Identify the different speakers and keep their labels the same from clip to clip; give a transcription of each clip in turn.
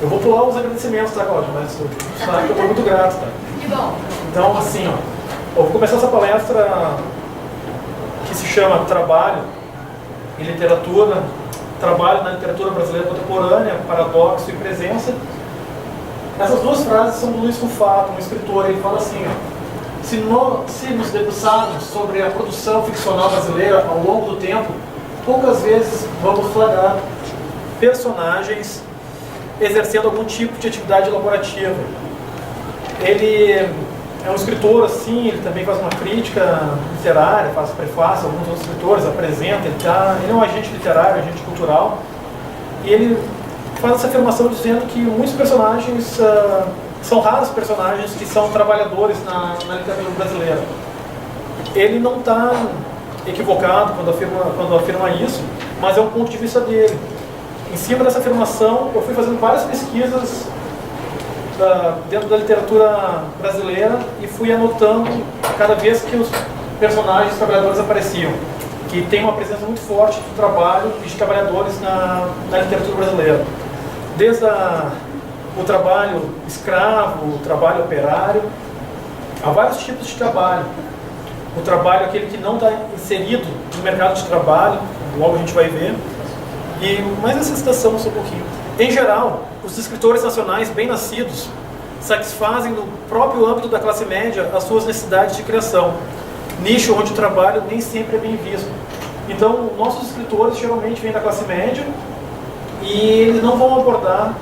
Speaker 1: Eu vou pular os agradecimentos, tá, Cláudia? Mas tu sabe que eu estou muito grato, tá?
Speaker 2: Que bom.
Speaker 1: Então, assim, ó, eu vou começar essa palestra que se chama Trabalho em Literatura, Trabalho na Literatura Brasileira Contemporânea, Paradoxo e Presença. Essas duas frases são do Luiz Rufato, um escritor. Ele fala assim, ó, se nos debruçarmos sobre a produção ficcional brasileira ao longo do tempo, poucas vezes vamos flagrar personagens exercendo algum tipo de atividade elaborativa. Ele é um escritor, assim, ele também faz uma crítica literária, faz prefácio, alguns outros escritores apresenta, ele é um agente literário, agente cultural, e ele faz essa afirmação dizendo que muitos personagens, são raros personagens que são trabalhadores na literatura brasileira. Ele não está equivocado quando afirma isso, mas é um ponto de vista dele. Em cima dessa afirmação, eu fui fazendo várias pesquisas dentro da literatura brasileira e fui anotando cada vez que os personagens trabalhadores apareciam, que tem uma presença muito forte do trabalho e de trabalhadores na literatura brasileira. Desde o trabalho escravo, o trabalho operário, há vários tipos de trabalho. O trabalho aquele que não está inserido no mercado de trabalho, logo a gente vai ver. E mais essa citação só um pouquinho. Em geral, os escritores nacionais bem-nascidos satisfazem no próprio âmbito da classe média as suas necessidades de criação, nicho onde o trabalho nem sempre é bem visto. Então, nossos escritores geralmente vêm da classe média e eles não vão abordar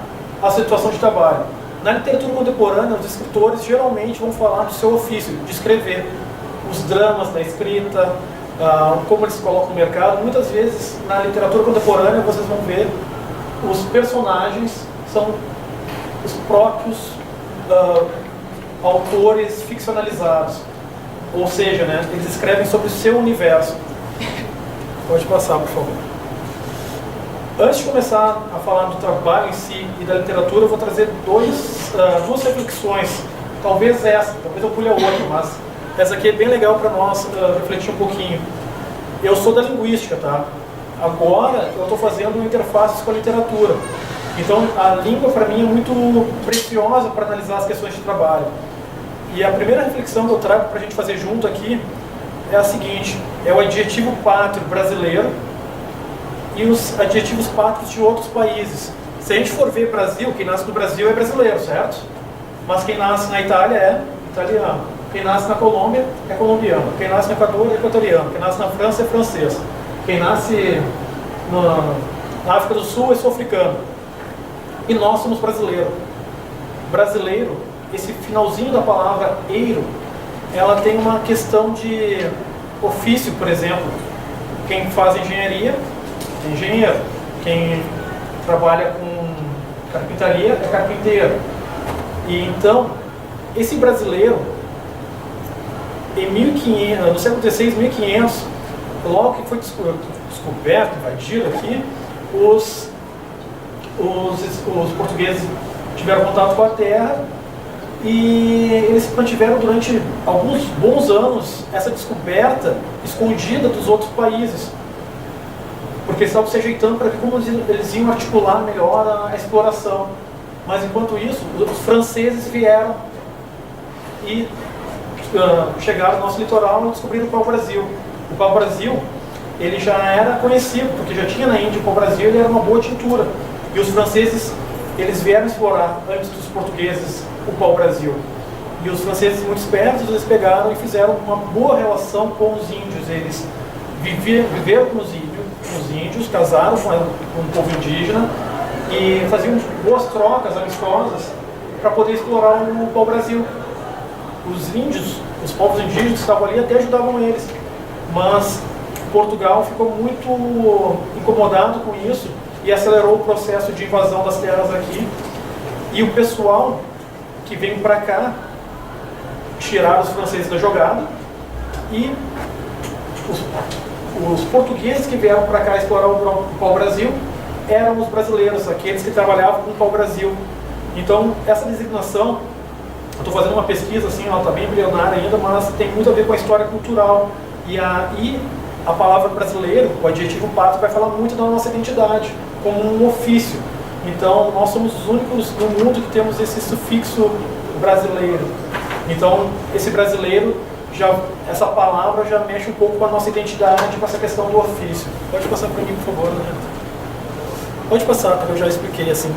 Speaker 1: a situação de trabalho. Na literatura contemporânea, os escritores geralmente vão falar do seu ofício, de escrever, os dramas da escrita, como eles se colocam no mercado. Muitas vezes, na literatura contemporânea, vocês vão ver os personagens são os próprios autores ficcionalizados. Ou seja, né, eles escrevem sobre o seu universo. Pode passar, por favor. Antes de começar a falar do trabalho em si e da literatura, eu vou trazer duas reflexões. Talvez eu pule a outra, mas essa aqui é bem legal para nós refletir um pouquinho. Eu sou da linguística, tá? Agora eu estou fazendo interfaces com a literatura. Então a língua para mim é muito preciosa para analisar as questões de trabalho. E a primeira reflexão que eu trago para a gente fazer junto aqui é a seguinte: é o adjetivo pátrio brasileiro e os adjetivos pátrios de outros países. Se a gente for ver Brasil, quem nasce no Brasil é brasileiro, certo? Mas quem nasce na Itália é italiano. Quem nasce na Colômbia é colombiano. Quem nasce no Equador é equatoriano. Quem nasce na França é francês. Quem nasce na África do Sul é sul-africano. E nós somos brasileiros. Brasileiro, esse finalzinho da palavra eiro, ela tem uma questão de ofício, por exemplo. Quem faz engenharia é engenheiro. Quem trabalha com carpintaria é carpinteiro. E então, esse brasileiro, em 1500, no século XVI, 1500, logo que foi descoberto, invadido aqui, os portugueses tiveram contato com a terra e eles mantiveram durante alguns bons anos essa descoberta escondida dos outros países, porque eles estavam se ajeitando para ver como eles iam articular melhor a exploração. Mas enquanto isso, os franceses vieram e chegaram no nosso litoral e descobriram o pau-brasil. O pau-brasil, ele já era conhecido, porque já tinha na Índia o pau-brasil, ele era uma boa tintura. E os franceses, eles vieram explorar antes dos portugueses o pau-brasil. E os franceses, muito espertos, eles pegaram e fizeram uma boa relação com os índios. Eles viveram com os índios, casaram com o povo indígena e faziam boas trocas amistosas para poder explorar o pau-brasil. Os índios, os povos indígenas que estavam ali até ajudavam eles, mas Portugal ficou muito incomodado com isso e acelerou o processo de invasão das terras aqui. E o pessoal que veio para cá tiraram os franceses da jogada e os portugueses que vieram para cá explorar o pau-brasil eram os brasileiros, aqueles que trabalhavam com o pau-brasil. Então, essa designação, eu estou fazendo uma pesquisa, assim, ela está bem embrionária ainda, mas tem muito a ver com a história cultural. E a palavra brasileiro, o adjetivo pátrio, vai falar muito da nossa identidade, como um ofício. Então, nós somos os únicos no mundo que temos esse sufixo brasileiro. Então, esse brasileiro, essa palavra já mexe um pouco com a nossa identidade, com essa questão do ofício. Pode passar para mim, por favor, né? Pode passar, porque eu já expliquei assim.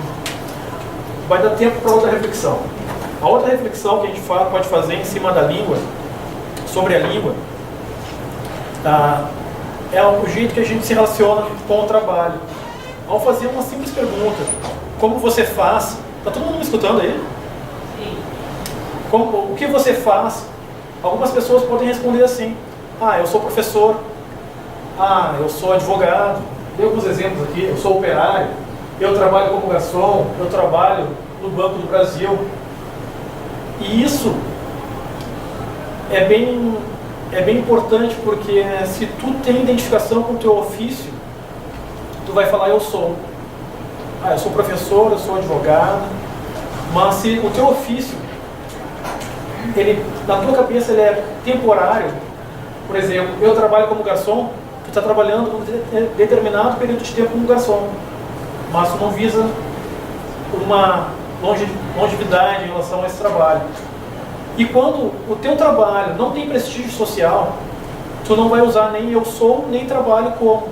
Speaker 1: Vai dar tempo para outra reflexão. A outra reflexão que a gente pode fazer em cima da língua, sobre a língua, é o jeito que a gente se relaciona com o trabalho. Ao fazer uma simples pergunta, como você faz? Está todo mundo me escutando aí? Sim. O que você faz? Algumas pessoas podem responder assim: eu sou professor, eu sou advogado. Dei alguns exemplos aqui: eu sou operário, eu trabalho como garçom, eu trabalho no Banco do Brasil. E isso é bem importante, porque se tu tem identificação com o teu ofício, tu vai falar: eu sou professor, eu sou advogado. Mas se o teu ofício, na tua cabeça, ele é temporário, por exemplo, eu trabalho como garçom, tu está trabalhando um determinado período de tempo como garçom, mas tu não visa uma longevidade em relação a esse trabalho. E quando o teu trabalho não tem prestígio social, tu não vai usar nem eu sou, nem trabalho como.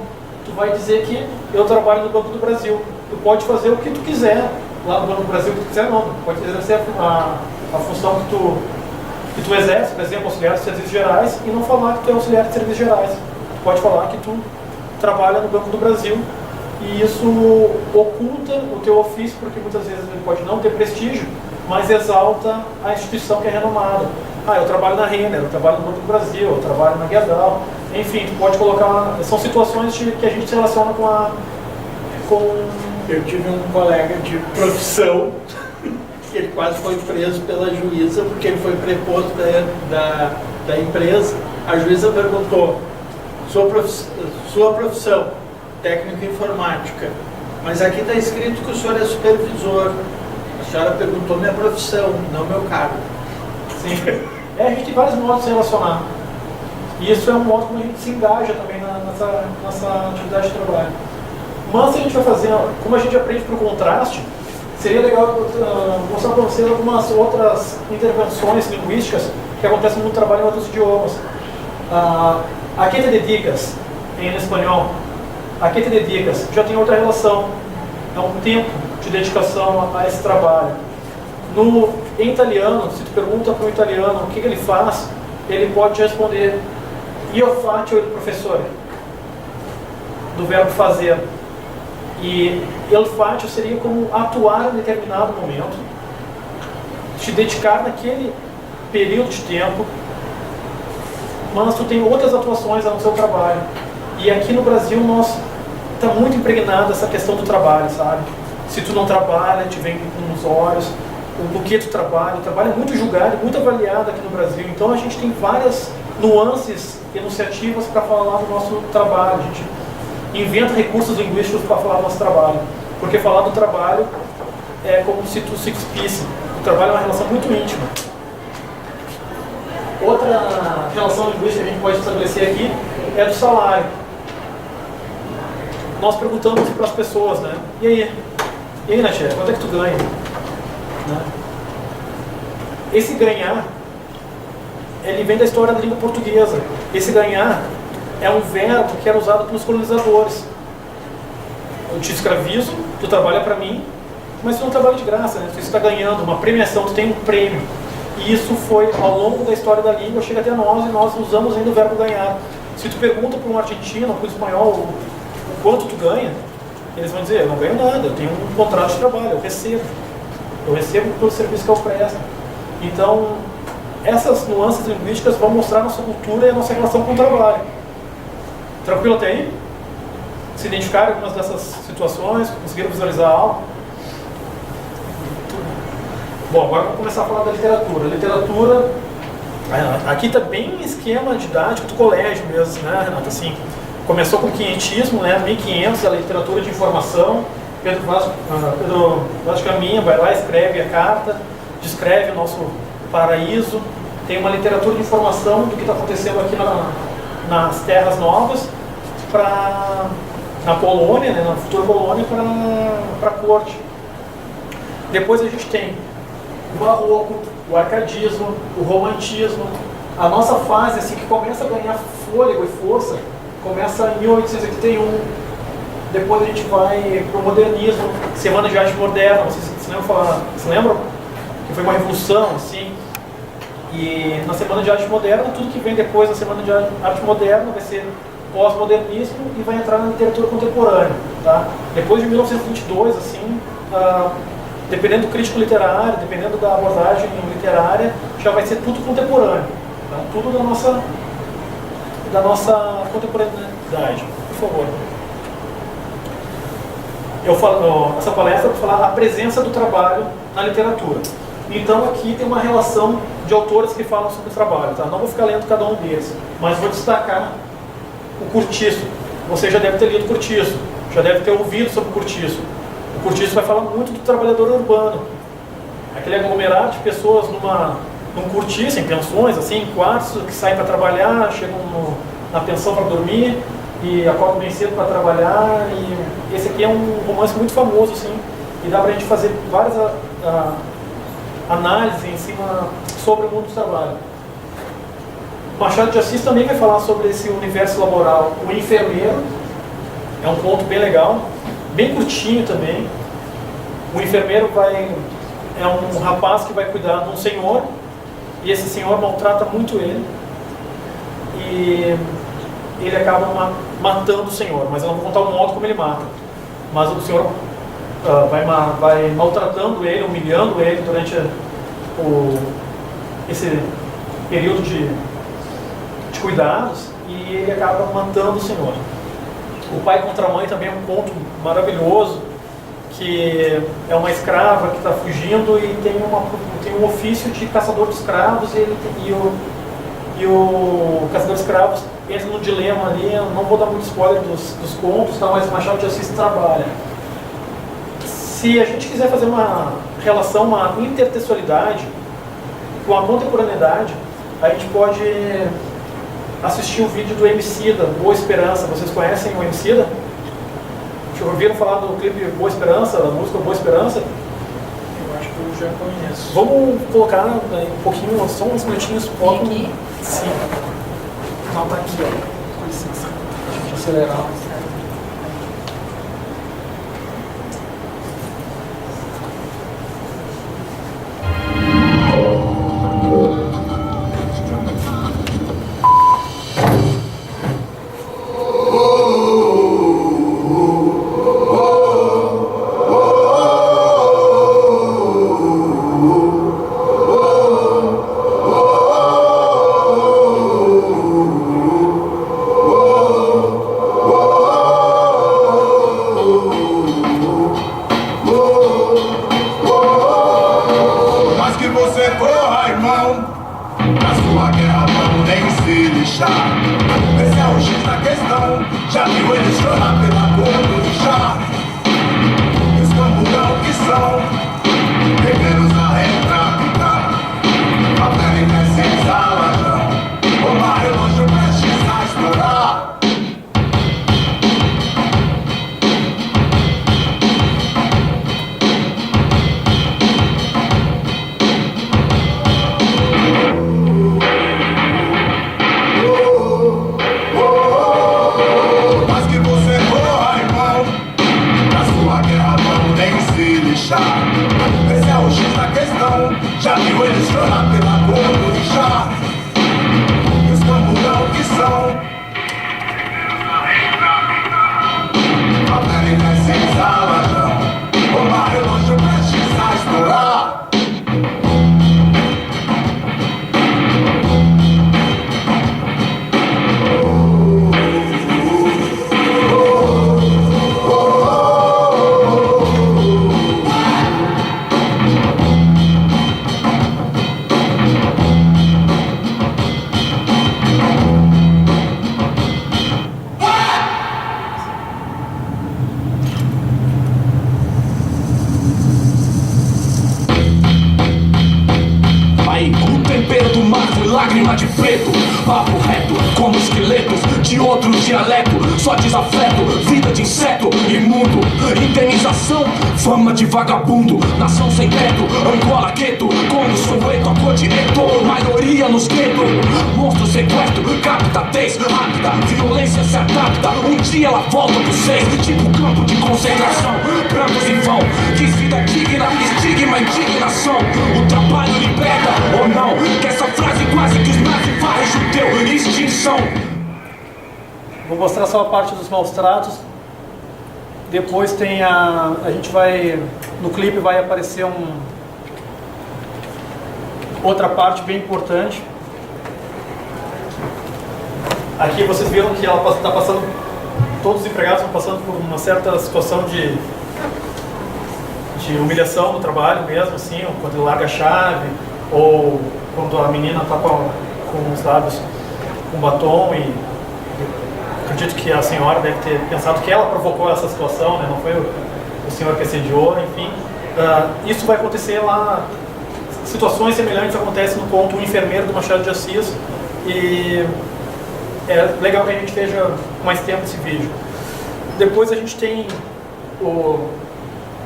Speaker 1: Tu vai dizer que eu trabalho no Banco do Brasil. Tu pode fazer o que tu quiser lá no Banco do Brasil, o que tu quiser não. Tu pode exercer a função que tu exerce, por exemplo, auxiliar de serviços gerais, e não falar que tu é auxiliar de serviços gerais. Tu pode falar que tu trabalha no Banco do Brasil, e isso oculta o teu ofício, porque muitas vezes ele pode não ter prestígio, mas exalta a instituição que é renomada. Eu trabalho na Renner, eu trabalho no Banco do Brasil, eu trabalho na Gerdau. Enfim, tu pode colocar... São situações que a gente se relaciona com...
Speaker 2: Eu tive um colega de profissão que ele quase foi preso pela juíza porque ele foi preposto da empresa. A juíza perguntou: sua profissão, técnico em informática, mas aqui está escrito que o senhor é supervisor. A senhora perguntou minha profissão, não meu cargo.
Speaker 1: Sim. A gente tem vários modos de se relacionar. E isso é um modo como a gente se engaja também nessa atividade de trabalho. Mas a gente vai fazer, como a gente aprende por contraste, seria legal mostrar para vocês algumas outras intervenções linguísticas que acontecem no trabalho em outros idiomas. A que te dedicas, em espanhol, a que te dedicas, já tem outra relação. É um tempo de dedicação a esse trabalho. Em italiano, se tu pergunta para o italiano o que ele faz, ele pode te responder: io faccio il professore, do verbo fazer. E il faccio seria como atuar em determinado momento, te dedicar naquele período de tempo, mas tu tem outras atuações no seu trabalho. E aqui no Brasil está muito impregnada essa questão do trabalho, sabe? Se tu não trabalha, te vem com os olhos. O que tu trabalha, o trabalho é muito julgado, muito avaliado aqui no Brasil. Então a gente tem várias nuances enunciativas para falar do nosso trabalho. A gente inventa recursos linguísticos para falar do nosso trabalho. Porque falar do trabalho é como se tu se despisse. O trabalho é uma relação muito íntima. Outra relação linguística que a gente pode estabelecer aqui é do salário. Nós perguntamos para as pessoas, né? E aí, Natia, quanto é que tu ganha? Né? Esse ganhar, ele vem da história da língua portuguesa. Esse ganhar é um verbo que era usado pelos colonizadores. Eu te escravizo, tu trabalha para mim, mas tu não trabalha de graça, né? Tu está ganhando uma premiação, tu tem um prêmio. E isso foi, ao longo da história da língua, chega até nós, e nós usamos ainda o verbo ganhar. Se tu pergunta para um argentino ou para um espanhol o quanto tu ganha, eles vão dizer: eu não ganho nada, eu tenho um contrato de trabalho, eu recebo pelo serviço que eu presto. Então, essas nuances linguísticas vão mostrar a nossa cultura e a nossa relação com o trabalho. Tranquilo até aí? Se identificaram algumas dessas situações? Conseguiram visualizar algo? Bom, agora vamos começar a falar da literatura. Literatura, aqui está bem esquema didático do colégio mesmo, né, Renata? Assim, começou com o quinhentismo, né, 1500, a literatura de informação. Pedro Vaz Caminha vai lá, escreve a carta, descreve o nosso paraíso. Tem uma literatura de informação do que está acontecendo aqui nas terras novas, na colônia, né, na futura colônia, para para a corte. Depois a gente tem o barroco, o arcadismo, o romantismo. A nossa fase assim, que começa a ganhar fôlego e força começa em 1881. Depois a gente vai para o modernismo, Semana de Arte Moderna. Vocês se lembram? Que foi uma revolução, assim. E na Semana de Arte Moderna, tudo que vem depois da Semana de Arte Moderna vai ser pós-modernismo e vai entrar na literatura contemporânea. Tá? Depois de 1922, assim, dependendo do crítico literário, dependendo da abordagem literária, já vai ser tudo contemporâneo. Tá? Tudo da nossa contemporaneidade. Por favor. Essa palestra vai falar a presença do trabalho na literatura. Então aqui tem uma relação de autores que falam sobre o trabalho. Tá? Não vou ficar lendo cada um deles, mas vou destacar o Curtiço. Você já deve ter lido Curtiço, já deve ter ouvido sobre o Curtiço. O Curtiço vai falar muito do trabalhador urbano. Aquele aglomerado de pessoas num cortiço, em pensões, assim, em quartos, que saem para trabalhar, chegam na pensão para dormir e acordam bem cedo para trabalhar. E esse aqui é um romance muito famoso, assim, e dá para a gente fazer várias análises em cima sobre o mundo do trabalho. Machado de Assis também vai falar sobre esse universo laboral. O enfermeiro é um ponto bem legal, bem curtinho também. O enfermeiro é um rapaz que vai cuidar de um senhor, e esse senhor maltrata muito ele, e ele acaba matando o senhor, mas eu não vou contar o modo como ele mata. Mas o senhor vai maltratando ele, humilhando ele durante esse período de cuidados, e ele acaba matando o senhor. O pai contra a mãe também é um ponto maravilhoso, que é uma escrava que está fugindo e tem um ofício de caçador de escravos, e o caçador de escravos entra num dilema ali. Eu não vou dar muito spoiler dos contos, tá? Mas Machado de Assis trabalha. Se a gente quiser fazer uma relação, uma intertextualidade com a contemporaneidade, a gente pode assistir o vídeo do Emicida, Boa Esperança. Vocês conhecem o Emicida? Já ouviram falar do clipe Boa Esperança, da música Boa Esperança?
Speaker 2: Eu acho que eu já conheço.
Speaker 1: Vamos colocar um pouquinho, só uns minutinhos.
Speaker 3: Aqui?
Speaker 1: Sim. Não, tá aqui, ó. Com licença. Deixa eu acelerar.
Speaker 3: lágrima de preto, papo reto, como esqueletos de outros dialetos, só desafeto, vida de inseto, imundo, indenização, fama de vagabundo, nação sem teto, Angola, gueto, Congo, Soweto, a cor de Eto, maioria nos guetos, monstro sequestro, captatez, rápida, violência se adapta, um dia ela volta pro seis, tipo campo de concentração, prantos em vão, quis vida digna, estigma, indignação, o trabalho liberta ou não, que essa frase quase que os nazis varrem judeu, extinção.
Speaker 1: Vou mostrar só a parte dos maus tratos. Depois tem a gente vai, no clipe vai aparecer outra parte bem importante. Aqui vocês viram que ela está passando, todos os empregados estão passando por uma certa situação de humilhação no trabalho mesmo, assim, quando ele larga a chave, ou quando a menina está com os lábios com batom, e acredito que a senhora deve ter pensado que ela provocou essa situação, né? Não foi o senhor que assediou, enfim. Isso vai acontecer lá, situações semelhantes acontecem no conto O Enfermeiro do Machado de Assis, e é legal que a gente veja mais tempo esse vídeo. Depois a gente tem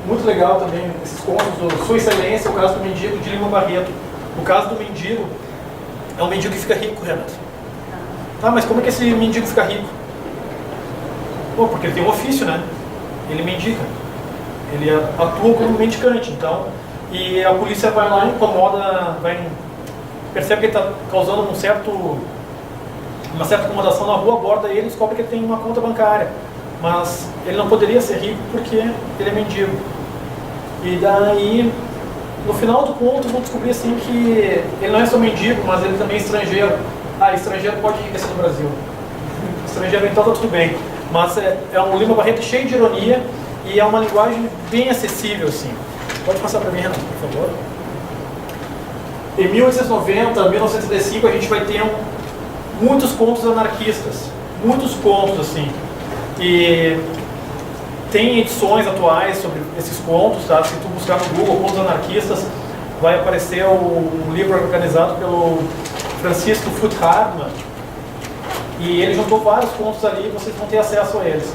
Speaker 1: muito legal também esses contos do Sua Excelência, o caso do mendigo de Lima Barreto. O caso do mendigo é um mendigo que fica rico, Renato. Ah, mas como é que esse mendigo fica rico? Bom, porque ele tem um ofício, né? Ele mendiga. Ele atua como mendicante, então. E a polícia vai lá, incomoda, percebe que ele está causando uma certa incomodação na rua, aborda ele e descobre que ele tem uma conta bancária. Mas ele não poderia ser rico porque ele é mendigo. E daí, no final do conto, vão descobrir assim que ele não é só mendigo, mas ele também é estrangeiro. Estrangeiro pode enriquecer no Brasil. Estrangeiro então tá tudo bem. Mas é um Lima Barreto cheio de ironia e é uma linguagem bem acessível, assim. Pode passar para mim, Renato, por favor. Em 1890, 1935, a gente vai ter muitos contos anarquistas. Muitos contos, assim. E tem edições atuais sobre esses contos, tá? Se tu buscar no Google contos anarquistas, vai aparecer um livro organizado pelo Francisco Foote Hardman, e ele juntou vários contos ali, vocês vão ter acesso a eles.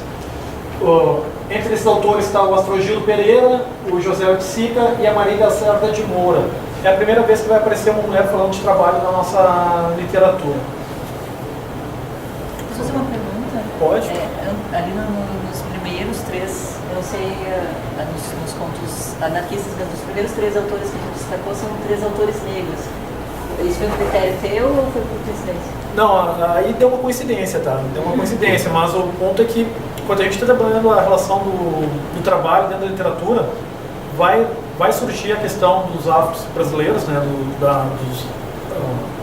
Speaker 1: Entre esses autores está o Astrogildo Pereira, o José Oiticica e a Maria Lacerda de Moura. É a primeira vez que vai aparecer uma mulher falando de trabalho na nossa literatura.
Speaker 4: Posso fazer uma pergunta?
Speaker 1: Pode.
Speaker 4: Ali nos primeiros três, eu não sei, nos contos anarquistas, mas os primeiros três autores que a gente destacou são três autores negros. Isso foi um critério teu ou foi por coincidência?
Speaker 1: Não, aí deu uma coincidência, tá? Deu uma coincidência, mas o ponto é que quando a gente está trabalhando a relação do trabalho dentro da literatura, vai surgir a questão dos afros brasileiros, né?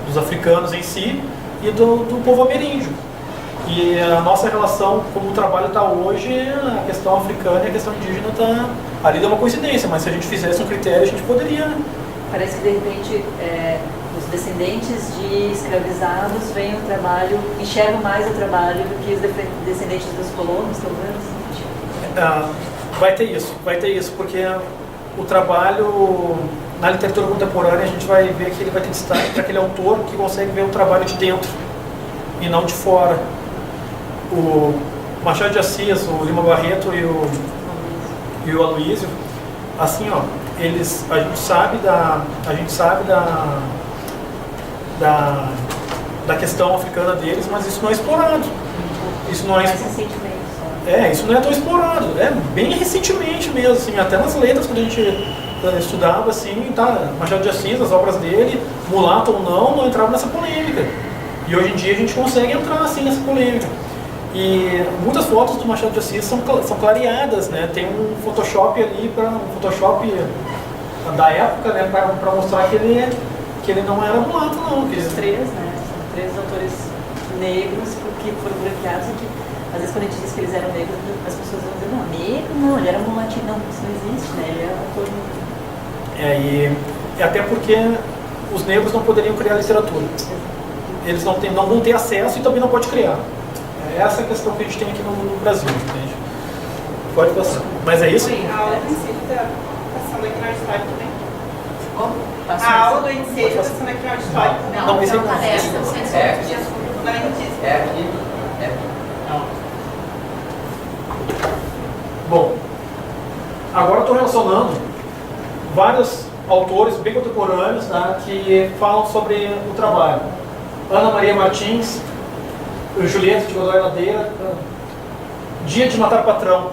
Speaker 1: Dos africanos em si e do povo ameríndio. E a nossa relação, como o trabalho está hoje, a questão africana e a questão indígena está... Ali deu uma coincidência, mas se a gente fizesse um critério, a gente poderia, né?
Speaker 4: Parece que, de repente, os descendentes de escravizados veem o trabalho, enxergam mais o trabalho do que os descendentes dos colonos, talvez?
Speaker 1: Vai ter isso, porque o trabalho na literatura contemporânea, a gente vai ver que ele vai ter destaque para aquele autor que consegue ver o trabalho de dentro e não de fora. O Machado de Assis, o Lima Barreto e o Aloysio, assim, ó, a gente sabe da questão africana deles, mas isso não é explorado. Isso não é isso não é tão explorado. É bem recentemente mesmo, assim, até nas letras quando a gente estudava, assim, tá, Machado de Assis, as obras dele, mulato ou não entrava nessa polêmica. E hoje em dia a gente consegue entrar assim nessa polêmica. E muitas fotos do Machado de Assis são clareadas, né? Tem um Photoshop ali, um Photoshop da época, né? Para mostrar que ele não era mulato, não.
Speaker 4: Os três, né? São três autores negros que foram branqueados e que, às vezes, quando a gente diz que eles eram negros, as pessoas vão dizer, não, negro não, ele era mulatinho. Não, isso não existe, né? Ele era um autor negro.
Speaker 1: E até porque os negros não poderiam criar literatura. Eles não vão ter acesso e também não pode criar. É essa a questão que a gente tem aqui no Brasil, entende? Pode passar. Mas é isso?
Speaker 5: A aula princípio está passando aqui na história também.
Speaker 4: Como?
Speaker 5: A aula do INSEE está sendo aqui auditório também.
Speaker 1: Não, esse é
Speaker 6: palestra, o centro
Speaker 7: É.
Speaker 6: de assunto
Speaker 5: Fundamentalista.
Speaker 7: É aqui. É.
Speaker 1: Bom, agora eu estou relacionando vários autores bem contemporâneos, tá, que falam sobre o trabalho. Ana Maria Martins, Julieta de Godoy Ladeira, Dia de Matar Patrão.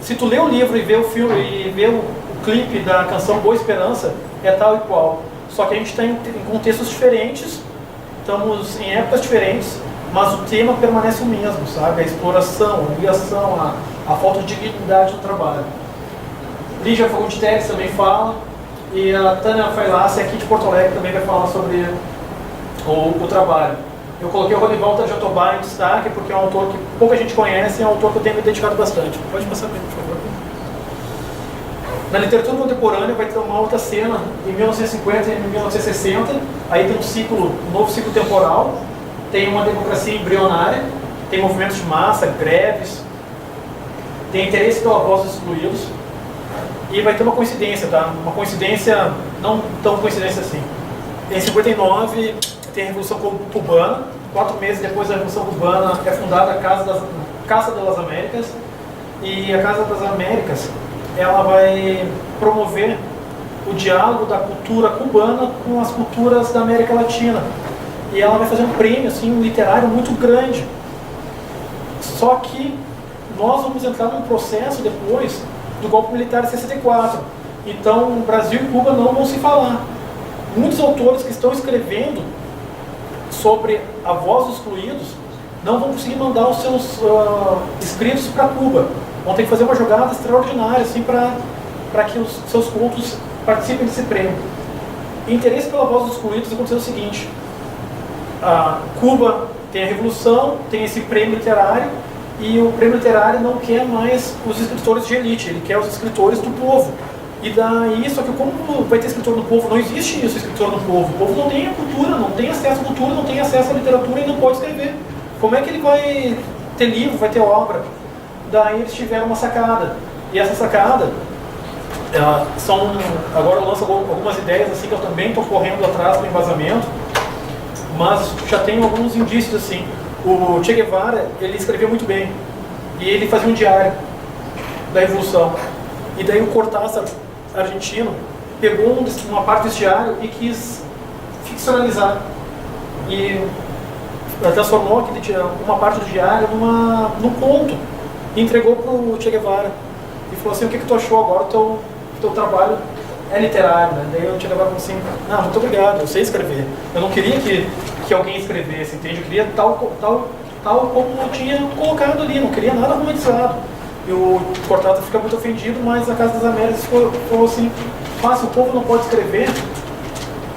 Speaker 1: Se tu lê o livro e vê o filme e vê o clipe da canção Boa Esperança, é tal e qual. Só que a gente está em contextos diferentes, estamos em épocas diferentes, mas o tema permanece o mesmo, sabe? A exploração, a humilhação, a falta de dignidade no trabalho. Lígia Fagundes Teres também fala, e a Tânia Failassi, aqui de Porto Alegre, também vai falar sobre o trabalho. Eu coloquei o Ronivaldo Jatobá em destaque, porque é um autor que pouca gente conhece e é um autor que eu tenho me dedicado bastante. Pode passar para mim, por favor. Na literatura contemporânea vai ter uma outra cena, em 1950 e em 1960, aí tem um novo ciclo temporal, tem uma democracia embrionária, tem movimentos de massa, greves, tem interesse pela voz dos excluídos, e vai ter uma coincidência, tá? Uma coincidência, não tão coincidência assim. Em 59 tem a Revolução Cubana, 4 meses depois da Revolução Cubana é fundada a Casa das Américas, e a Casa das Américas ela vai promover o diálogo da cultura cubana com as culturas da América Latina. E ela vai fazer um prêmio assim, literário muito grande. Só que nós vamos entrar num processo depois do golpe militar de 64. Então, Brasil e Cuba não vão se falar. Muitos autores que estão escrevendo sobre a voz dos excluídos não vão conseguir mandar os seus escritos para Cuba. Vão ter que fazer uma jogada extraordinária assim, para que os seus contos participem desse prêmio. Interesse pela voz dos excluídos aconteceu o seguinte: Cuba tem a Revolução, tem esse prêmio literário, e o prêmio literário não quer mais os escritores de elite, ele quer os escritores do povo. E daí, só que como vai ter escritor do povo, não existe isso, escritor do povo. O povo não tem a cultura, não tem acesso à cultura, não tem acesso à literatura e não pode escrever. Como é que ele vai ter livro, vai ter obra? Daí eles tiveram uma sacada. E essa sacada, agora eu lanço algumas ideias assim, que eu também estou correndo atrás do embasamento, mas já tenho alguns indícios assim. O Che Guevara, ele escrevia muito bem, e ele fazia um diário da Revolução. E daí o Cortázar, argentino, pegou uma parte desse diário e quis ficcionalizar. E transformou uma parte do diário num conto. E entregou para o Che Guevara. E falou assim: o que tu achou agora? O teu trabalho é literário, né? Daí o Che Guevara falou assim: não, muito obrigado, eu sei escrever. Eu não queria que alguém escrevesse, entende? Eu queria tal como eu tinha colocado ali, não queria nada romantizado. E o Cortázar fica muito ofendido, mas a Casa das Américas falou assim: se o povo não pode escrever,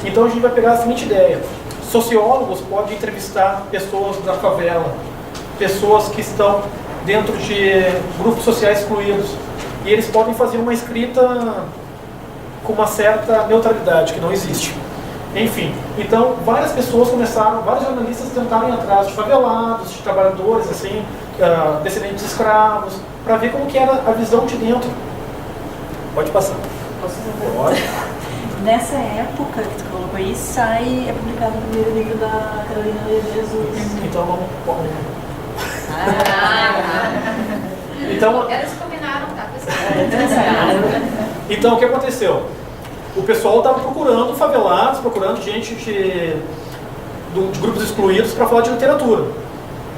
Speaker 1: então a gente vai pegar a seguinte ideia: sociólogos podem entrevistar pessoas da favela, pessoas que estão dentro de grupos sociais excluídos, e eles podem fazer uma escrita com uma certa neutralidade, que não existe. Enfim, então várias pessoas começaram, vários jornalistas tentaram ir atrás de favelados, de trabalhadores, assim, descendentes de escravos, para ver como que era a visão de dentro. Pode passar.
Speaker 4: Posso fazer?
Speaker 1: Pode.
Speaker 4: Nessa época que tu colocou aí, é publicado o primeiro livro da Carolina de Jesus.
Speaker 1: Então vamos.
Speaker 6: Então, elas combinaram, tá, pessoal?
Speaker 1: Então o que aconteceu? O pessoal estava procurando favelados, procurando gente de grupos excluídos para falar de literatura.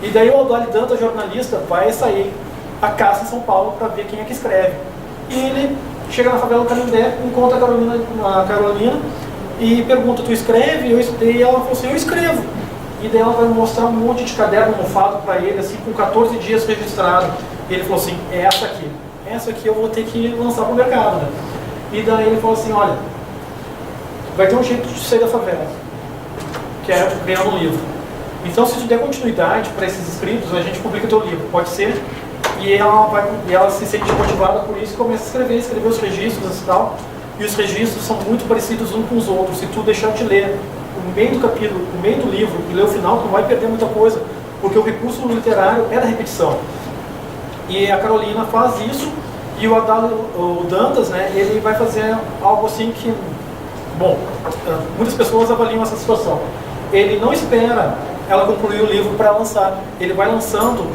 Speaker 1: E daí o Aldali Danta, jornalista, vai sair a caça em São Paulo para ver quem é que escreve. E ele chega na favela do Canindé, encontra a Carolina e pergunta: tu escreve? E ela falou assim: eu escrevo. E daí ela vai mostrar um monte de caderno mofado para ele, assim, com 14 dias registrado. E ele falou assim: é essa aqui eu vou ter que lançar para o mercado, né? E daí ele falou assim: olha, vai ter um jeito de sair da favela, que é ganhar um livro. Então, se tu der continuidade para esses escritos, a gente publica o teu livro, pode ser? E ela se sente motivada por isso e começa a escrever os registros e tal. E os registros são muito parecidos uns com os outros. Se tu deixar de ler o meio do capítulo, o meio do livro e ler o final, tu não vai perder muita coisa, porque o recurso literário é da repetição. E a Carolina faz isso, e o Dantas, né, ele vai fazer algo assim que Bom, muitas pessoas avaliam essa situação. Ele não espera ela concluir o livro para lançar. Ele vai lançando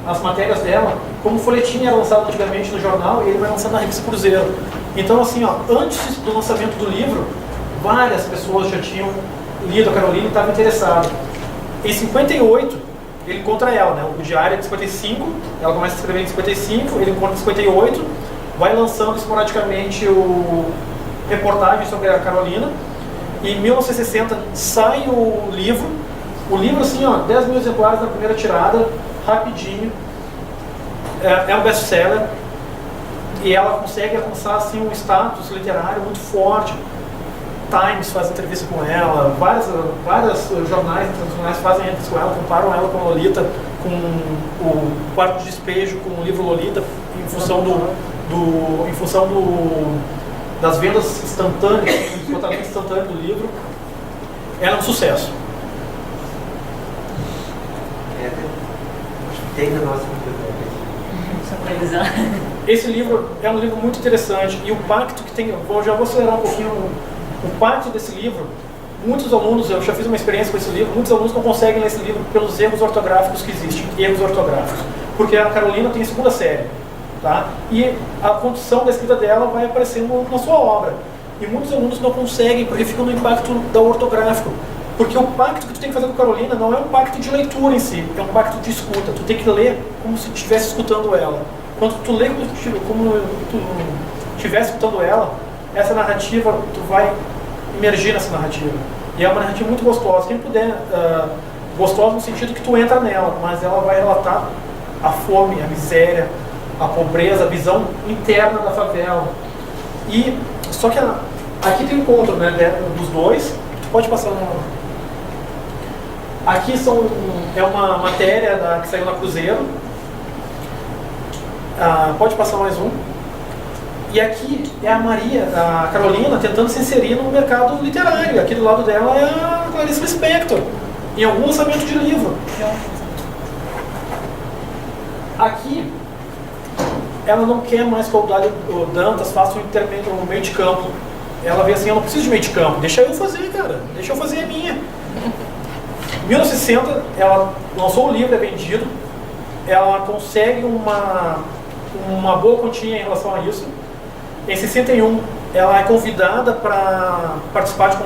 Speaker 1: as matérias dela, como o folhetim era lançado antigamente no jornal, ele vai lançando na revista Cruzeiro. Então, assim, antes do lançamento do livro, várias pessoas já tinham lido a Carolina e estavam interessadas. Em 58, ele encontra ela, né? O diário é de 55, ela começa a escrever em 55, ele encontra em 58, vai lançando esporadicamente reportagens sobre a Carolina. E em 1960 sai o livro, assim, 10 mil exemplares na primeira tirada, rapidinho, é um best-seller, e ela consegue alcançar assim, um status literário muito forte. Times faz entrevista com ela, vários jornais internacionais fazem entrevista com ela, comparam ela com a Lolita, com o Quarto de Despejo, com o livro Lolita, em função das vendas instantâneas, do esgotamento instantâneo do livro. Ela é um sucesso.
Speaker 7: Tem na nossa biblioteca.
Speaker 1: Esse livro é um livro muito interessante, e o pacto que tem, já vou acelerar um pouquinho, o pacto desse livro, muitos alunos, eu já fiz uma experiência com esse livro, muitos alunos não conseguem ler esse livro pelos erros ortográficos que existem, erros ortográficos, porque a Carolina tem segunda série, tá? E a condição da escrita dela vai aparecendo na sua obra, e muitos alunos não conseguem porque ficam no impacto da ortográfico. Porque o pacto que tu tem que fazer com a Carolina não é um pacto de leitura em si, é um pacto de escuta. Tu tem que ler como se estivesse escutando ela. Quando tu lê como tu estivesse escutando ela, essa narrativa, tu vai emergir nessa narrativa. E é uma narrativa muito gostosa. Quem puder, gostosa no sentido que tu entra nela, mas ela vai relatar a fome, a miséria, a pobreza, a visão interna da favela. E, só que aqui tem um encontro, né, dos dois. Tu pode passar uma... Aqui é uma matéria que saiu na Cruzeiro. Pode passar mais um. E aqui é a Maria, a Carolina, tentando se inserir no mercado literário. Aqui do lado dela é a Clarice Lispector, em algum lançamento de livro. Aqui, ela não quer mais que o Dantas faça o meio de campo. Ela vê assim, eu não preciso de meio de campo, deixa eu fazer, cara, deixa eu fazer a minha. Em 1960, ela lançou o livro, é vendido, ela consegue uma boa quantia em relação a isso. Em 61, ela é convidada para participar de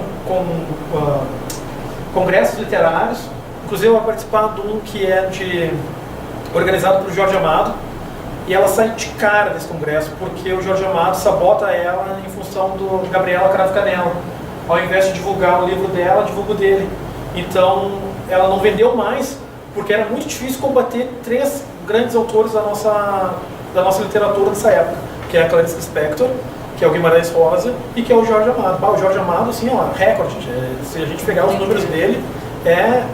Speaker 1: congressos literários, inclusive ela vai participar de um que é organizado por Jorge Amado, e ela sai de cara desse congresso, porque o Jorge Amado sabota ela em função do Gabriela Cravo Canela. Ao invés de divulgar o livro dela, divulga o dele. Então, ela não vendeu mais, porque era muito difícil combater 3 grandes autores da nossa literatura dessa época, que é a Clarice Lispector, que é o Guimarães Rosa, e que é o Jorge Amado. O Jorge Amado, assim, recorde. Se a gente pegar os números dele, é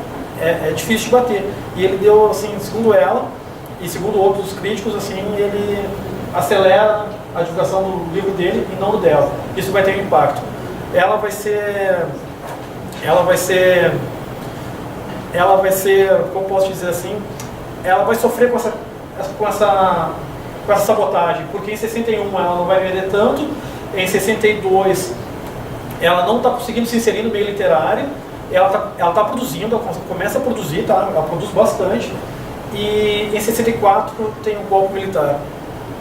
Speaker 1: difícil de bater. E ele deu, assim, segundo ela, e segundo outros críticos, assim, ele acelera a divulgação do livro dele e não do dela. Isso vai ter um impacto. Ela vai ser, como posso dizer assim, ela vai sofrer com essa sabotagem, porque em 61 ela não vai vender tanto, em 62 ela não está conseguindo se inserir no meio literário, ela tá produzindo, ela começa a produzir, tá? Ela produz bastante. E em 64 tem um golpe militar.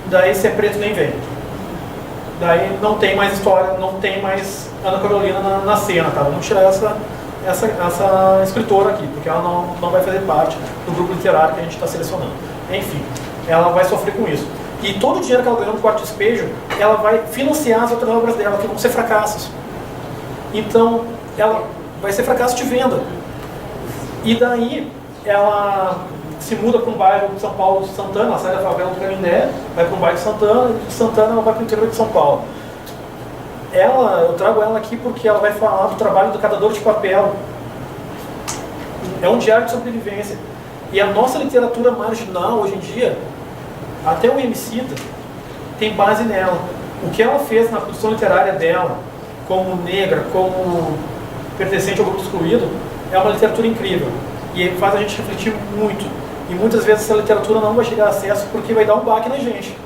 Speaker 1: Daí Se é Preto Nem Vem. Daí não tem mais história, não tem mais Ana Carolina na cena, tá? Vamos tirar essa escritora aqui, porque ela não vai fazer parte do grupo literário que a gente está selecionando. Enfim, ela vai sofrer com isso. E todo o dinheiro que ela ganhou no Quarto Despejo, ela vai financiar as outras obras dela, que vão ser fracassos. Então, ela vai ser fracasso de venda. E daí, ela se muda para um bairro de São Paulo, de Santana, ela sai da favela do Canindé, vai para um bairro de Santana, e de Santana ela vai para o interior de São Paulo. Eu trago ela aqui porque ela vai falar do trabalho do catador de papel. É um diário de sobrevivência. E a nossa literatura marginal, hoje em dia, até o Emicida, tem base nela. O que ela fez na produção literária dela, como negra, como pertencente ao grupo excluído, é uma literatura incrível. E faz a gente refletir muito. E muitas vezes essa literatura não vai chegar a acesso porque vai dar um baque na gente.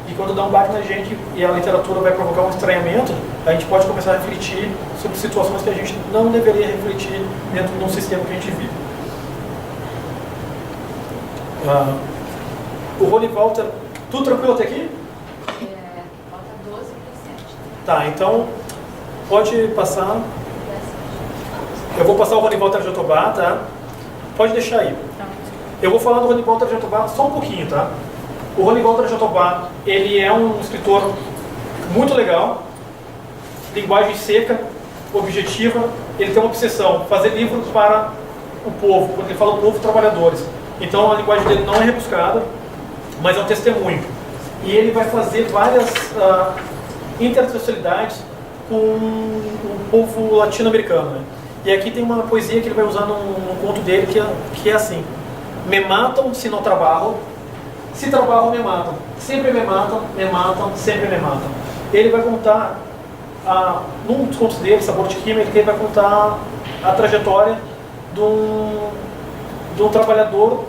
Speaker 1: E que quando dá um baque na gente e a literatura vai provocar um estranhamento, a gente pode começar a refletir sobre situações que a gente não deveria refletir dentro de um sistema que a gente vive. O Rony Walter, tudo tranquilo até aqui?
Speaker 6: Falta 12 para 7.
Speaker 1: Tá, então pode passar. Eu vou passar o Rony Walter Jatobá, tá? Pode deixar aí. Eu vou falar do Rony Walter Jatobá só um pouquinho, tá? O Rony Walter Jatobá, ele é um escritor muito legal, linguagem seca, objetiva. Ele tem uma obsessão, fazer livros para o povo. Quando ele fala o povo, trabalhadores. Então a linguagem dele não é rebuscada, mas é um testemunho. E ele vai fazer várias interseccionalidades com o povo latino-americano, né? E aqui tem uma poesia que ele vai usar num conto dele que é assim: me matam se não trabalho, se trabalho me matam, sempre me matam, sempre me matam. Ele vai contar, num dos contos dele, Sabor de Química, ele vai contar a trajetória de um trabalhador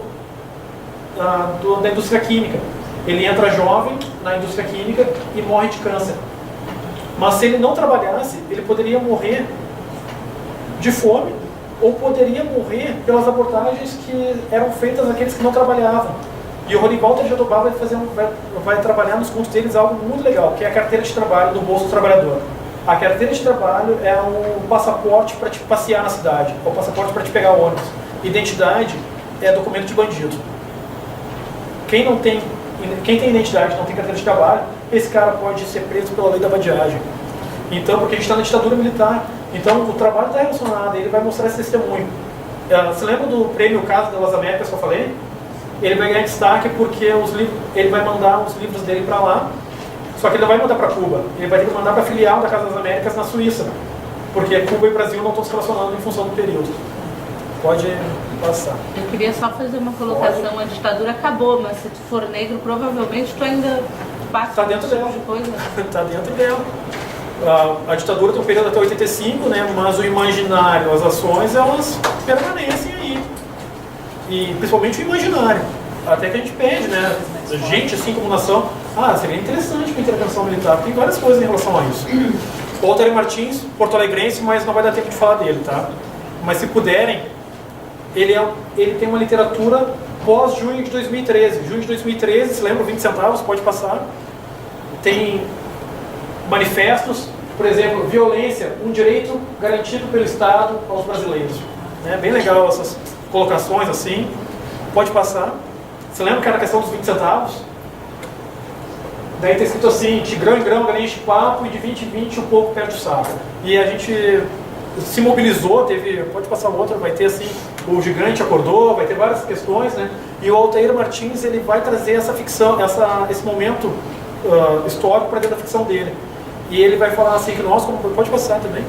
Speaker 1: da indústria química. Ele entra jovem na indústria química e morre de câncer. Mas se ele não trabalhasse, ele poderia morrer de fome ou poderia morrer pelas abordagens que eram feitas naqueles que não trabalhavam. E o Rony Walter Jatobá vai trabalhar nos contos deles algo muito legal, que é a carteira de trabalho do bolso do trabalhador. A carteira de trabalho é um passaporte para te passear na cidade, é um passaporte para te pegar ônibus. Identidade é documento de bandido. Quem tem identidade e não tem carteira de trabalho, esse cara pode ser preso pela lei da vadiagem. Então, porque a gente está na ditadura militar, então o trabalho está relacionado, ele vai mostrar esse testemunho. Você lembra do prêmio Casa das Américas que eu falei? Ele vai ganhar destaque porque ele vai mandar os livros dele para lá, só que ele não vai mandar para Cuba, ele vai ter que mandar para a filial da Casa das Américas na Suíça, porque Cuba e Brasil não estão se relacionando em função do período. Pode passar.
Speaker 7: Eu queria só fazer uma colocação. Pode. A ditadura acabou, mas se tu for negro, provavelmente tu ainda passa.
Speaker 1: Está dentro dela. Está dentro dela. A ditadura tem um período até 85, né? Mas o imaginário, as ações, elas permanecem aí. E principalmente o imaginário. Até que a gente pede, né? Gente, assim como nação, seria interessante uma intervenção militar. Tem várias coisas em relação a isso. Walter Martins, porto-alegrense, mas não vai dar tempo de falar dele, tá? Mas se puderem, ele tem uma literatura pós-junho de 2013. Junho de 2013, se lembra, 20 centavos, pode passar. Tem manifestos, por exemplo, violência, um direito garantido pelo Estado aos brasileiros. É bem legal essas colocações assim. Pode passar. Você lembra que era a questão dos 20 centavos? Daí está escrito assim: de grão em grão, galinha de papo, e de 20 em 20 um pouco perde o saco. E a gente se mobilizou, pode passar outra, vai ter assim, o gigante acordou, vai ter várias questões, né? E o Altair Martins, ele vai trazer essa ficção, esse momento histórico para dentro da ficção dele. E ele vai falar assim, que nós, pode passar também,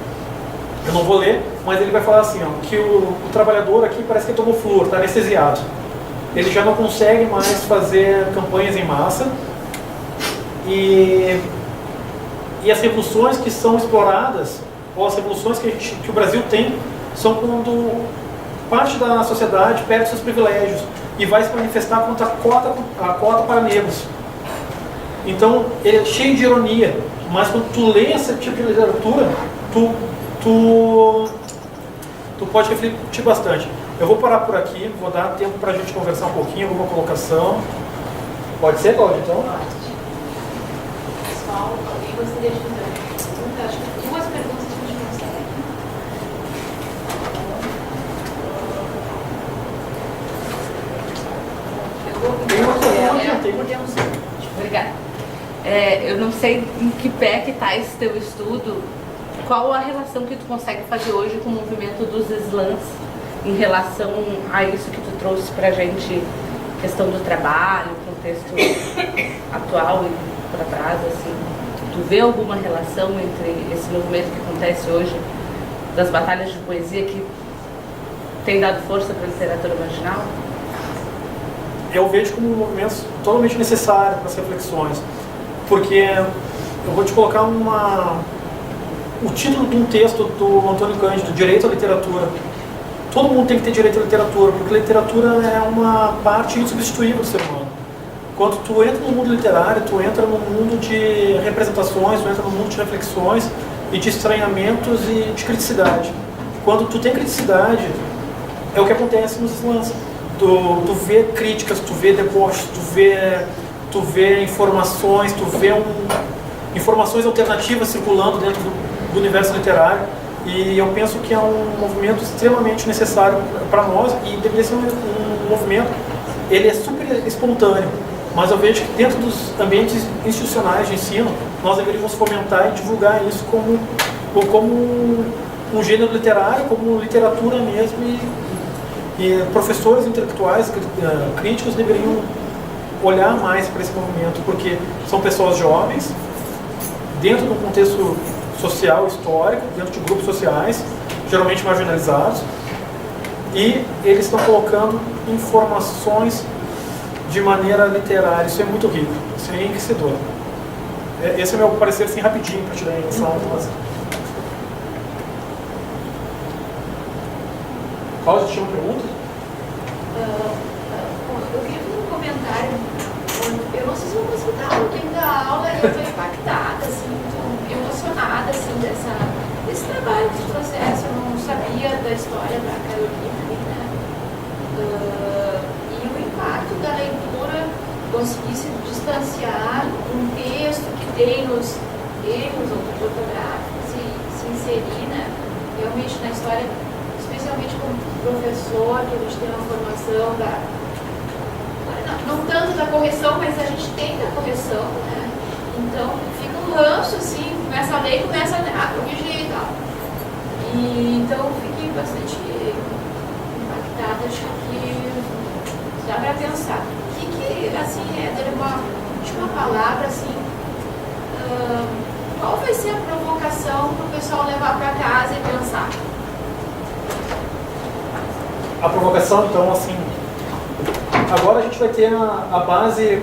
Speaker 1: eu não vou ler, mas ele vai falar assim, que o trabalhador aqui parece que tomou flúor, está anestesiado. Ele já não consegue mais fazer campanhas em massa, e as revoluções que são exploradas, ou as revoluções que o Brasil tem, são quando parte da sociedade perde seus privilégios e vai se manifestar contra a cota para negros. Então, ele é cheio de ironia, mas quando tu lê esse tipo de literatura, tu pode refletir bastante. Eu vou parar por aqui, vou dar tempo para a gente conversar um pouquinho, alguma colocação. Pode ser, Cláudio, então?
Speaker 6: Pessoal, alguém gostaria de fazer uma pergunta? Acho que 2 perguntas a gente consegue.
Speaker 1: Tem uma pergunta,
Speaker 7: Obrigada. Eu não sei em que pé que está esse teu estudo, qual a relação que tu consegue fazer hoje com o movimento dos slams em relação a isso que tu trouxe pra gente, questão do trabalho, contexto atual e para trás, assim. Tu vê alguma relação entre esse movimento que acontece hoje, das batalhas de poesia que tem dado força para a literatura marginal?
Speaker 1: Eu vejo como um movimento totalmente necessário para as reflexões, porque eu vou te colocar o título de um texto do Antônio Cândido, Direito à Literatura. Todo mundo tem que ter direito à literatura, porque a literatura é uma parte insubstituível do ser humano. Quando tu entra no mundo literário, tu entra no mundo de representações, tu entra no mundo de reflexões e de estranhamentos e de criticidade. Quando tu tem criticidade, é o que acontece nos slams. Tu vê críticas, tu vê deboches, tu vê informações, informações alternativas circulando dentro do universo literário. E eu penso que é um movimento extremamente necessário para nós e deveria ser um movimento, ele é super espontâneo, mas eu vejo que dentro dos ambientes institucionais de ensino, nós deveríamos fomentar e divulgar isso como um gênero literário, como literatura mesmo, e professores intelectuais, críticos deveriam olhar mais para esse movimento, porque são pessoas jovens, dentro de um contexto social, histórico, dentro de grupos sociais, geralmente marginalizados, e eles estão colocando informações de maneira literária. Isso é muito rico, isso é enriquecedor. Esse é meu parecer, assim, rapidinho, para te dar essa informação. Cláudia, tinha uma pergunta?
Speaker 6: Eu queria fazer um comentário. Eu não sei se eu vou escutar no tempo da aula, eu estou impactada, assim, muito emocionada, assim, desse trabalho, desse processo. Eu não sabia da história da Carolina, né? E o impacto da leitura, conseguir se distanciar um texto que tem nos erros ortográficos e se inserir, né, realmente na história, especialmente como professor, que a gente tem uma formação não tanto da correção, mas a gente tem da correção, né? Então fica um ranço, assim, começa a ler e começa a corrigir e tal. E então eu fiquei bastante impactada, acho que dá para pensar. O que assim, Éder, uma última palavra, assim, qual vai ser a provocação para o pessoal levar para casa e pensar?
Speaker 1: A provocação, então, assim, agora a gente vai ter a base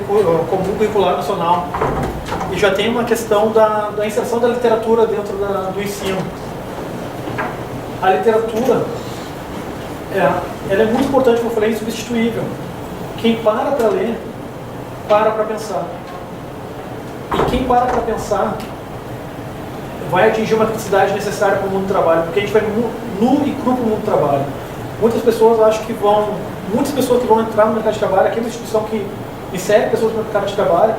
Speaker 1: comum curricular nacional e já tem uma questão da inserção da literatura dentro do ensino. A literatura, ela é muito importante, como eu falei, insubstituível. Quem para ler, para pensar. E quem para pensar vai atingir uma criticidade necessária para o mundo do trabalho, porque a gente vai nu e cru para o mundo do trabalho. Muitas pessoas que vão entrar no mercado de trabalho, aqui é uma instituição que insere pessoas no mercado de trabalho,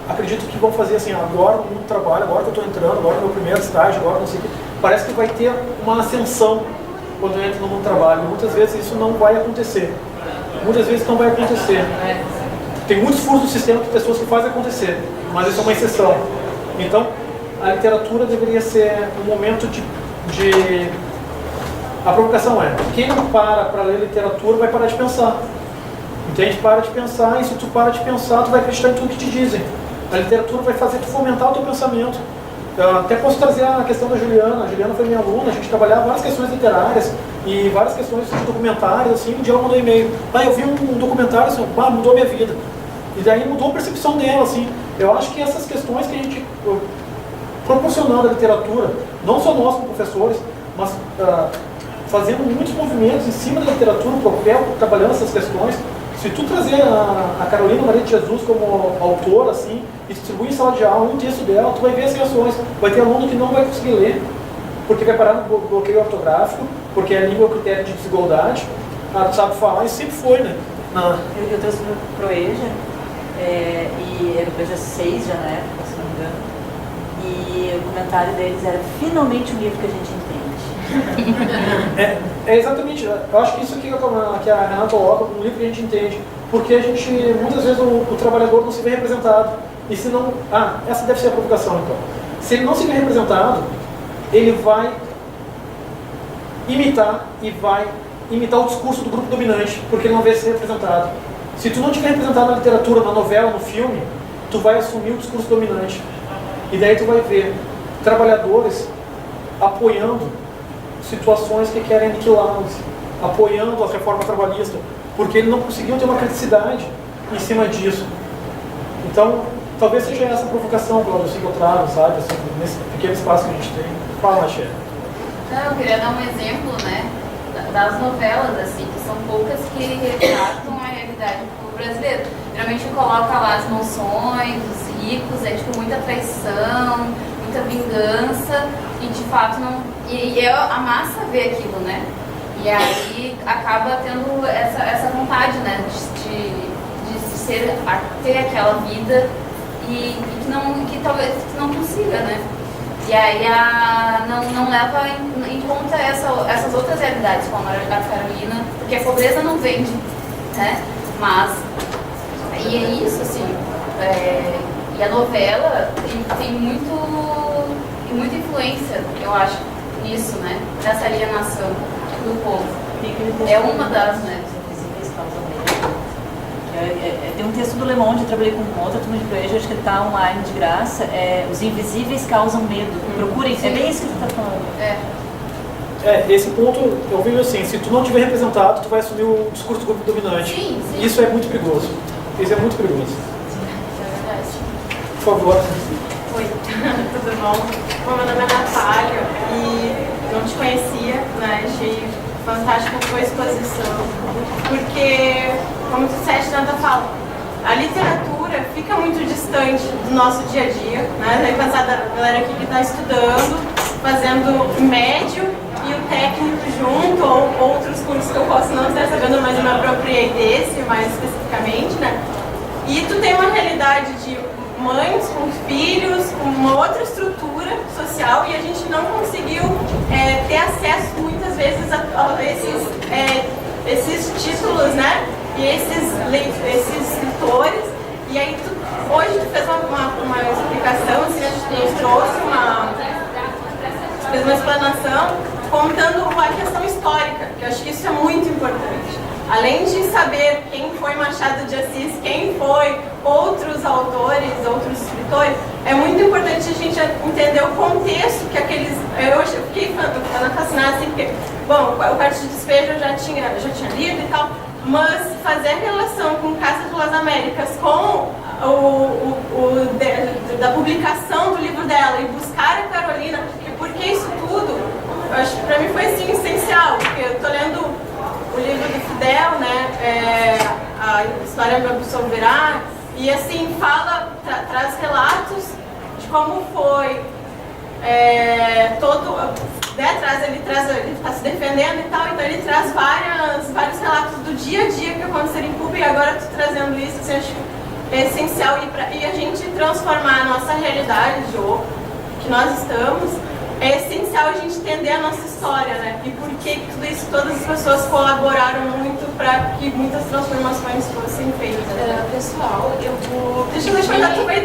Speaker 1: acredito que vão fazer assim, agora no mundo do trabalho, agora que eu estou entrando, agora no meu primeiro estágio, agora não sei o que, parece que vai ter uma ascensão quando eu entro no mundo do trabalho. Muitas vezes isso não vai acontecer. Tem muitos furos do sistema de pessoas que fazem acontecer, mas isso é uma exceção. Então, a literatura deveria ser um momento de... A provocação é, quem não para ler literatura vai parar de pensar. Entende? Para de pensar, e se tu para de pensar, tu vai acreditar em tudo que te dizem. A literatura vai fazer tu fomentar o teu pensamento. Eu até posso trazer a questão da Juliana. A Juliana foi minha aluna, a gente trabalhava várias questões literárias e várias questões de documentários, assim. Um dia ela mandou e-mail. Eu vi um documentário, assim, mudou minha vida. E daí mudou a percepção dela, assim. Eu acho que essas questões que a gente proporcionando a literatura, não só nós como professores, mas fazendo muitos movimentos em cima da literatura, trabalhando essas questões. Se tu trazer a Carolina Maria de Jesus como autora, assim, e distribuir em sala de aula um texto dela, tu vai ver as reações. Vai ter aluno que não vai conseguir ler, porque vai parar no bloqueio ortográfico, porque a língua é o critério de desigualdade. Tu sabe falar, e sempre foi, né?
Speaker 4: Eu trouxe pro EJA, e era o EJA 6 já na época, se não me engano, e o comentário deles era finalmente um livro que a gente entende.
Speaker 1: É exatamente, eu acho que isso aqui que a Renata coloca, um livro que a gente entende, porque a gente, muitas vezes o trabalhador não se vê representado, e se não, essa deve ser a provocação então, se ele não se vê representado, ele vai imitar o discurso do grupo dominante, porque ele não vê ser representado. Se tu não tiver representado na literatura, na novela, no filme, tu vai assumir o discurso dominante, e daí tu vai ver trabalhadores apoiando situações que querem aniquilá-los, apoiando a reforma trabalhista, porque ele não conseguiu ter uma criticidade em cima disso. Então, talvez seja essa a provocação, Cláudio, assim, que eu trago, sabe, assim, nesse pequeno espaço que a gente tem. Fala, Xé.
Speaker 8: Eu queria dar um exemplo, né, das novelas, assim, que são poucas que retratam a realidade do povo brasileiro. geralmente coloca lá as mansões, os ricos, é tipo muita traição, muita vingança, e de fato não. E a massa vê aquilo, né? E aí acaba tendo essa vontade, né? Ter aquela vida que talvez não consiga, né? E aí não leva em conta essas outras realidades, como a Carolina, porque a pobreza não vende, né? Mas, e é isso, assim, e a novela tem muita influência, eu acho, nisso, né? Nessa alienação do povo. É uma das, né?
Speaker 4: Tem um texto do Le Monde, eu trabalhei com outra turma de colégio, acho que ele está online de graça, Os Invisíveis Causam Medo. Procurem, é bem isso que tu está falando.
Speaker 1: Esse ponto eu vejo assim, se tu não tiver representado, tu vai assumir o discurso do grupo dominante.
Speaker 8: Sim.
Speaker 1: Isso é muito perigoso. Isso é muito perigoso.
Speaker 8: É verdade.
Speaker 1: Por favor.
Speaker 5: Oi, tudo bom? Bom, meu nome é Natália e não te conhecia, né? Achei fantástico a tua exposição, porque, como tu disseste, Nanda fala, a literatura fica muito distante do nosso dia a dia, né? Daí pensar da galera aqui que está estudando, fazendo médio e o técnico junto, ou outros cursos que eu posso não estar sabendo, mas eu me apropriei desse mais especificamente, né? E tu tem uma realidade de mães com filhos, com uma outra estrutura social, e a gente não conseguiu ter acesso muitas vezes a esses títulos, né? E esses escritores. E aí hoje tu fez uma explicação, assim, a gente fez uma explanação contando a questão histórica, que eu acho que isso é muito importante. Além de saber quem foi Machado de Assis, quem foi outros autores, outros escritores, é muito importante a gente entender o contexto que aqueles... Eu fiquei fascinada, assim, porque, bom, o Quarto de Despejo eu já tinha lido e tal, mas fazer a relação com Casa de Las Américas, com da publicação do livro dela e buscar a Carolina, e por que isso tudo, eu acho que para mim foi assim, essencial, porque eu estou lendo o livro do Fidel, né, a História Me Absolverá, e assim, traz relatos de como foi ele está se defendendo e tal, então ele traz vários relatos do dia a dia que aconteceram em Cuba, e agora tu trazendo isso, assim, acho que é essencial, e a gente transformar a nossa realidade, que nós estamos, é essencial a gente entender a nossa história, né? E por que tudo isso, todas as pessoas colaboraram muito para que muitas transformações fossem feitas.
Speaker 6: Pessoal, eu vou...
Speaker 5: Deixa eu deixar, tu vai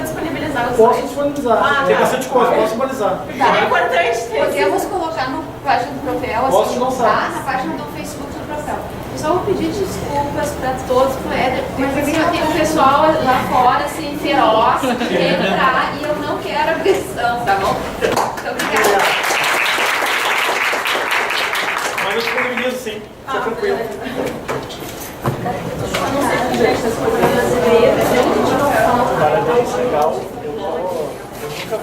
Speaker 5: disponibilizar os
Speaker 1: Posso
Speaker 5: sites.
Speaker 1: disponibilizar. Tem bastante coisa, posso disponibilizar.
Speaker 5: É importante ter.
Speaker 6: Podemos colocar na página do Propel,
Speaker 1: Posso
Speaker 6: assim,
Speaker 1: lançar.
Speaker 6: na página do Facebook do Propel. Eu só vou pedir desculpas para todos, pro Éder, mas assim, eu tenho um pessoal lá fora, assim, feroz, que quer entrar e eu não quero agressão, tá bom? Muito obrigada.
Speaker 1: Mas eu disponibilizo sim, fica tranquilo.
Speaker 4: Brasileira,
Speaker 1: Parabéns, legal. Eu nunca